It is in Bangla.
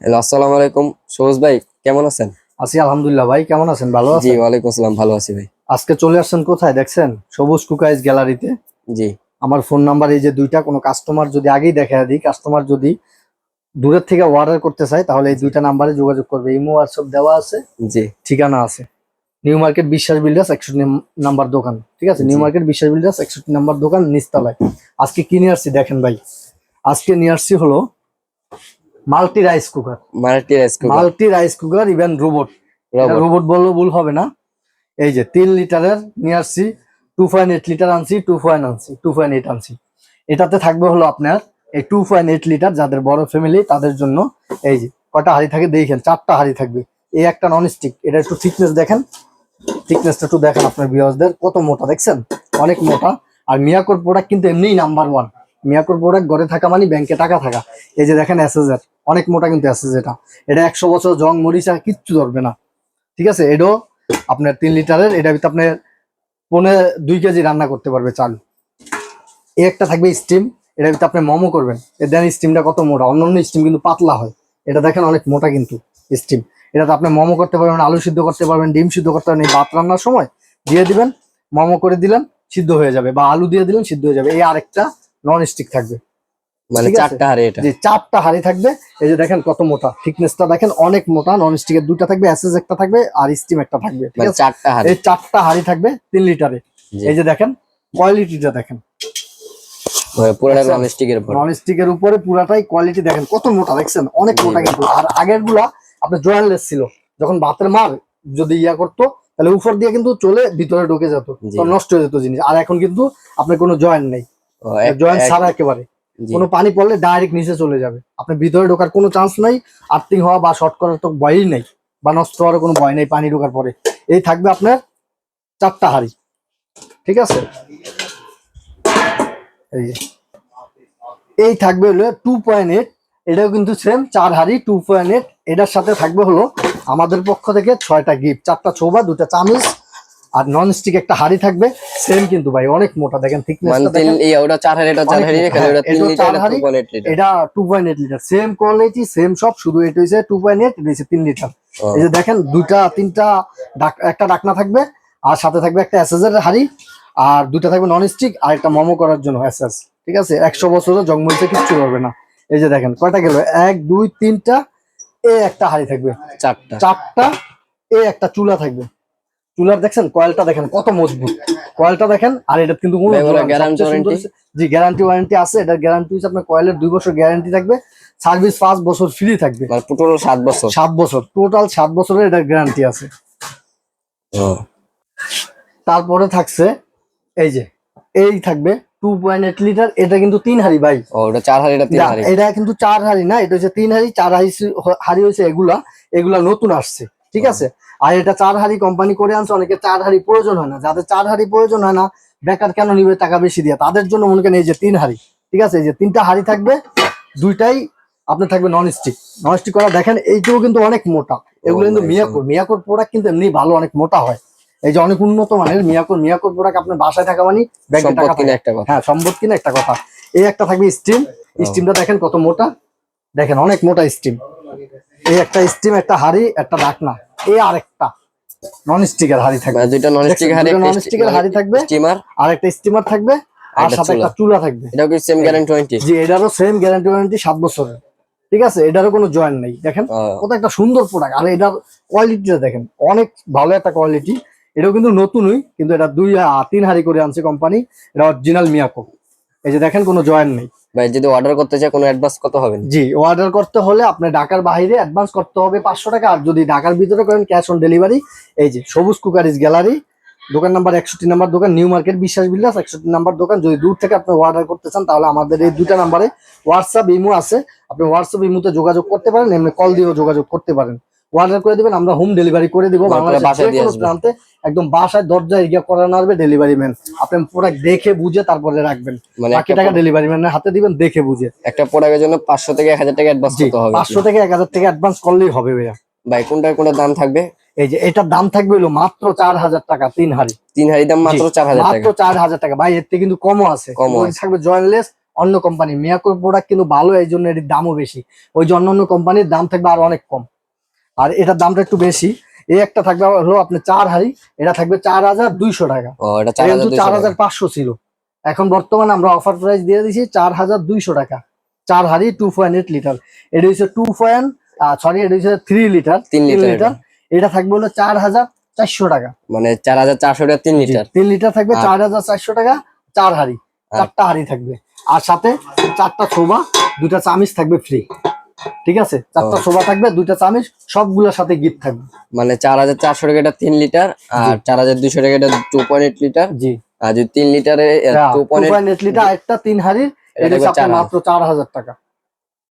হ্যালো, আসসালামু আলাইকুম। সবুজ ভাই, কেমন আছেন? আছি আলহামদুলিল্লাহ। ভাই কেমন আছেন? ভালো জি, আছেন? ওয়ালাইকুম আসসালাম, ভালো আছি ভাই। আজকে চলে আসছেন কোথায় দেখছেন? সবুজ কুকাইজ গ্যালারিতে। জি আমার ফোন নাম্বার এই যে দুইটা, কোনো কাস্টমার যদি আগেই দেখা দিই, কাস্টমার যদি দূরের থেকে অর্ডার করতে চায় তাহলে এই জি দুইটা নাম্বারে যোগাযোগ করবে। ইমো হোয়াটসঅ্যাপ দেওয়া আছে, জি ঠিকানা আছে। নিউ মার্কেট বিশ্বাস বিল্ডার্স 61 নাম্বার দোকান, ঠিক আছে? নিউ জি মার্কেট বিশ্বাস বিল্ডার্স 61 নাম্বার দোকান, নিচতলায়। আজকে কি নিয়ে আসছি দেখেন ভাই। আজকে নিয়ে আসছি হলো multi rice cooker. Multi rice cooker. Multi rice cooker even robot. এটা রবট। রোবট বললেও ভুল হবে না। এই যে 3 লিটারের নিয়ে আসছি, 2.8 লিটার আনছি, 2.8 আনছি। এটাতে থাকবে হলো আপনার এই 2.8 লিটার, যাদের বড় ফ্যামিলি তাদের জন্য। এই যে কটা হাঁড়ি থাকে দেখেন, 4টা হাঁড়ি থাকবে। এই একটা নন স্টিক, এটা একটু থিকনেস দেখেন, থিকনেসটা একটু দেখেন আপনার ভিউয়ার্সদের, কত মোটা দেখছেন, অনেক মোটা। আর মিয়াকোর প্রোডাক্ট কিন্তু এমনিই নাম্বার 1। মিয়াকোর প্রোডাক্ট ঘরে থাকা মানে ব্যাংকে টাকা থাকা। এই যে দেখেন এসএস, অনেক মোটা কিন্তু এসএস। এটা এটা 100 বছর জং মরিচা কিচ্ছু ধরবে না, ঠিক আছে? এটাও আপনার 3 লিটারের, এটা ভিতরে আপনার 2.5 কেজি রান্না করতে পারবে চাল। এই একটা থাকবে স্টিম, এটার ভিতরে আপনি মোমো করবেন। এর দেন স্টিমটা কত মোটা, অন্যান্য স্টিম কিন্তু পাতলা হয়, এটা দেখেন অনেক মোটা কিন্তু স্টিম। এটাতে আপনি মোমো করতে পারবেন, আলু সিদ্ধ করতে পারবেন, ডিম সিদ্ধ করতে পারবেন। এই ভাত রান্নার সময় দিয়ে দিবেন, মোমো করে দিলেন, সিদ্ধ হয়ে যাবে, বা আলু দিয়ে দিলেন, সিদ্ধ হয়ে যাবে। এই আরেকটা নন স্টিক থাকবে, মানে ঠিক আছে? চারটা হাড়ি এটা। যে 4টা হাঁড়ি থাকবে। এই যে দেখেন কত মোটা, থিকনেসটা দেখেন অনেক মোটা। নন স্টিকের 2টা থাকবে, এসএস একটা থাকবে, আর স্টিম একটা থাকবে, ঠিক মানে আছে? চারটা হাড়ি। এই 4টা হাঁড়ি থাকবে 3 লিটারে। জি। এই যে দেখেন কোয়ালিটিটা দেখেন, পুরোটা দেখছেন? নন স্টিকের উপর। নন স্টিকের উপরে পুরাটাই কোয়ালিটি দেখেন কত মোটা, দেখছেন অনেক জি মোটা ভাই। কিন্তু। আর আগের গুলা আপনার জয়েন্টলেস ছিল, যখন ভাতের মার যদি করতো তাহলে উপর দিয়ে কিন্তু চলে ভিতরে ঢুকে যেত, জি। তো নষ্ট হয়ে যেত জিনিস। আর এখন কিন্তু আপনার কোনো জয়েন্ট নেই, ও, এক জয়েন্ট এক ছাড়া একেবারে। জি। কোনো পানি পড়লে ডাইরেক্ট নিচে চলে যাবে, আপনার ভিতরে ঢোকার কোনো চান্স নাই। আর্থিং হওয়া বা শর্ট করার তো ভয়ই নেই, বা নষ্ট হওয়ার কোনো ভয় নেই পানি ঢোকার পরে। এই থাকবে আপনার 4টা হাঁড়ি, ঠিক আছে? এই যে এই থাকবে হলো 2.8, এটাও কিন্তু সেম 4 হাঁড়ি 2.8। এটার সাথে থাকবে হলো আমাদের পক্ষ থেকে 6টা গিফট, 4টা ছোবা, 2টা চামচ, আর নন স্টিক একটা হাঁড়ি থাকবে। সেম কিন্তু ভাই অনেক মোটা, দেখেন মানে থিকনেসটা তিন দেখেন, ওটা চার হাড়ি, এটা চার অনেক হাড়ি মোটা। রেখে হ্যাঁ, ওটা তিন এটাও লিটার, চার এটা হাঁড়ি, 2.8 লিটার। এটা 2.8 লিটার, সেম কোয়ালিটি সেম সব, শুধু এটা হচ্ছে 2.8, এটা হচ্ছে 3 লিটার। ও, এই যে দেখেন দুইটা তিনটা একটা ডাকনা থাকবে, আর সাথে থাকবে একটা এসএস এর হাঁড়ি, আর 2টা থাকবে নন স্টিক, আর একটা মোমো করার জন্য এসএস, ঠিক আছে? 100 বছরের জন্মইতে কিচ্ছু করবে না। এই যে দেখেন কয়টা গেল, 1 2 3টা। এ একটা হাঁড়ি থাকবে চারটা। 4টা। এ একটা চুলা থাকবে, চুলার দেখছেন কয়েলটা দেখেন কত মজবুত, কয়েলটা দেখেন। আর এটা কিন্তু কোনো ভাই, এগুলো জোড়া নেই, গ্যারান্টি সবচেয়ে সুন্দর ওয়ারেন্টি? হচ্ছে জি গ্যারান্টি ওয়ারেন্টি আছে। এটার গ্যারান্টি হচ্ছে আপনার কয়েলের 2 বছর গ্যারান্টি থাকবে, সার্ভিস 5 বছর ফ্রি থাকবে। মানে টোটাল 7 বছর। 7 বছর, টোটাল 7 বছরের এটার গ্যারান্টি আছে। ও, তারপরে থাকছে এই যে, এই থাকবে 2.8 লিটার, এটা কিন্তু 3 হাঁড়ি ভাই। ও, ওটা চার হাড়ি, এটা তিন না, হাড়ি। এটা কিন্তু 4 হাঁড়ি না, এটা হচ্ছে 3 হাঁড়ি। 4 হাঁড়ি হাঁড়ি হয়েছে এগুলা, এগুলা নতুন আসছে, ঠিক ও, আছে? আর এটা 4 হাঁড়ি কোম্পানি করে আনছে। অনেকে 4 হাঁড়ি প্রয়োজন হয় না, যাদের 4 হাঁড়ি প্রয়োজন হয় না, বেকার কেন নিবে টাকা বেশি দিয়ে, তাদের জন্য মনে করেন এই যে 3 হাঁড়ি, ঠিক আছে? এই যে 3টা হাঁড়ি থাকবে, দুইটাই আপনার থাকবে নন স্টিক। নন স্টিক করা দেখেন, এইটাও কিন্তু অনেক মোটা। ও এগুলো কিন্তু মাই গড। মিয়াকোর প্রোডাক্ট কিন্তু এমনি ভালো, অনেক মোটা হয়। এই যে অনেক উন্নত মানের মিয়াকোর প্রোডাক্ট, আপনার বাসায় থাকা মানে ব্যাংকে সম্পদ টাকা কিনে থাকে। একটা কথা। হ্যাঁ, সম্পদ কিনা একটা কথা। এই একটা থাকবে স্টিম, ও, স্টিমটা দেখেন কত মোটা, দেখেন অনেক মোটা স্টিম। এই একটা স্টিম, একটা হাঁড়ি, একটা ঢাকনা। এই আরেকটা নন স্টিকের হাঁড়ি থাকবে, মানে দুইটা নন দেখছেন? স্টিক হাড়ি, দুটো একটা নন স্টিকের মানে হাঁড়ি থাকবে, স্টিমার, আর একটা স্টিমার থাকবে, আর আর একটা সাথে চুলা। একটা চুলা থাকবে। এটাও কি সেম এই গ্যারান্টি ওয়ারেন্টি? যে এটারও সেম গ্যারান্টি ওয়ারেন্টি 7 বছরের, ঠিক আছে? এটারও কোনো জয়েন্ট নেই। দেখেন ও, কত একটা সুন্দর প্রোডাক্ট, আর এটার কোয়ালিটিটা দেখেন অনেক ভালো একটা কোয়ালিটি। এটাও কিন্তু নতুনই, কিন্তু এটা 3 হাঁড়ি করে আনছে কোম্পানি, এটা অরিজিনাল মিয়াকো। এই যে দেখেন কোনো জয়েন্ট নেই। ভাই, যদি অর্ডার করতে চাই কোনো অ্যাডভান্স কত হবে? জি, অর্ডার করতে হলে আপনি ঢাকার বাইরে অ্যাডভান্স করতে হবে 500 টাকা, আর যদি ঢাকার ভিতরে করেন ক্যাশ অন ডেলিভারি। এই যে সবুজ কুকারিজ গ্যালারি, দোকান নাম্বার 61 নাম্বার দোকান, নিউ মার্কেট বিশ্বাস বিল্ডার্স 61 নাম্বার দোকান। যদি দূর থেকে আপনি অর্ডার করতে চান তাহলে আমাদের এই 2টা নাম্বারে হোয়াটসঅ্যাপ ইমো আছে, আপনি হোয়াটসঅ্যাপ ইমোতে যোগাযোগ করতে পারেন, এমনি কল দিয়েও যোগাযোগ করতে পারেন। অর্ডার করে দিবেন, আমরা হোম ডেলিভারি করে দিব মানে পুরো বাংলাদেশের যে বাসায় দিয়ে কোনো আসবে? প্রান্তে। একদম বাসায় দরজায় করে আনবে ডেলিভারি ম্যান। আপনি প্রোডাক্ট দেখে বুঝে তারপরে রাখবেন, মানে বাকি টাকা ডেলিভারি ম্যানের হাতে দিবেন দেখে বুঝে। একটা প্রোডাক্টের জন্য 500 থেকে 1000 টাকা অ্যাডভান্স জি, করতে হবে 500 থেকে 1000 টাকা অ্যাডভান্স করলেই হবে ভাইয়া। ভাই, কোনটার দাম থাকবে? এই যে এটার দাম থাকবে হলো মাত্র 4000 টাকা 3 হাঁড়ি। তিন হাড়ি দাম জি, মাত্র 4000 মাত্র টাকা। 4000 টাকা ভাই, এর থেকে কিন্তু কমও আছে, কমও কিন্তু ওই আছে। থাকবে জয়েন্টলেস, অন্য কোম্পানি। মিয়াকোর প্রোডাক্ট কিন্তু ভালো, এই জন্য এর দামও বেশি। ওই যে অন্যান্য কোম্পানির দাম থাকবে আর অনেক কম, আর এটার দামটা একটু বেশি। এই একটা থাকবে হলো আপনার 4 হাঁড়ি, এটা থাকবে 4200 টাকা। ও এটা এটা কিন্তু 4200 টাকা। 4500 ছিল, এখন বর্তমানে আমরা অফার প্রাইস দিয়ে দিছি 4200 টাকা। 4 হাঁড়ি 2.8 লিটার। এটা হচ্ছে এটা হচ্ছে 3 লিটার। 3 লিটার। এটা থাকবে হলো 4400 টাকা। মানে 4400 টাকা 3 লিটার। 3 লিটার থাকবে আর- 4400 টাকা। 4 হাঁড়ি, 4টা হাঁড়ি থাকবে, আর সাথে 4টা ছোবা, 2টা চামিচ থাকবে ফ্রি। ঠিক আছে, 4টা ছোবা থাকবে, 2টা চামিচ, সবগুলোর সাথে গিফট থাকবে। মানে 4400 টাকা এটা 3 লিটার, আর 4200 টাকা এটা 2.8 লিটার। জি, আর যদি 3 লিটারে 2.8 2.8 লিটার একটা 3 হাঁড়ির, এটা হচ্ছে আপনার মাত্র 4000 টাকা।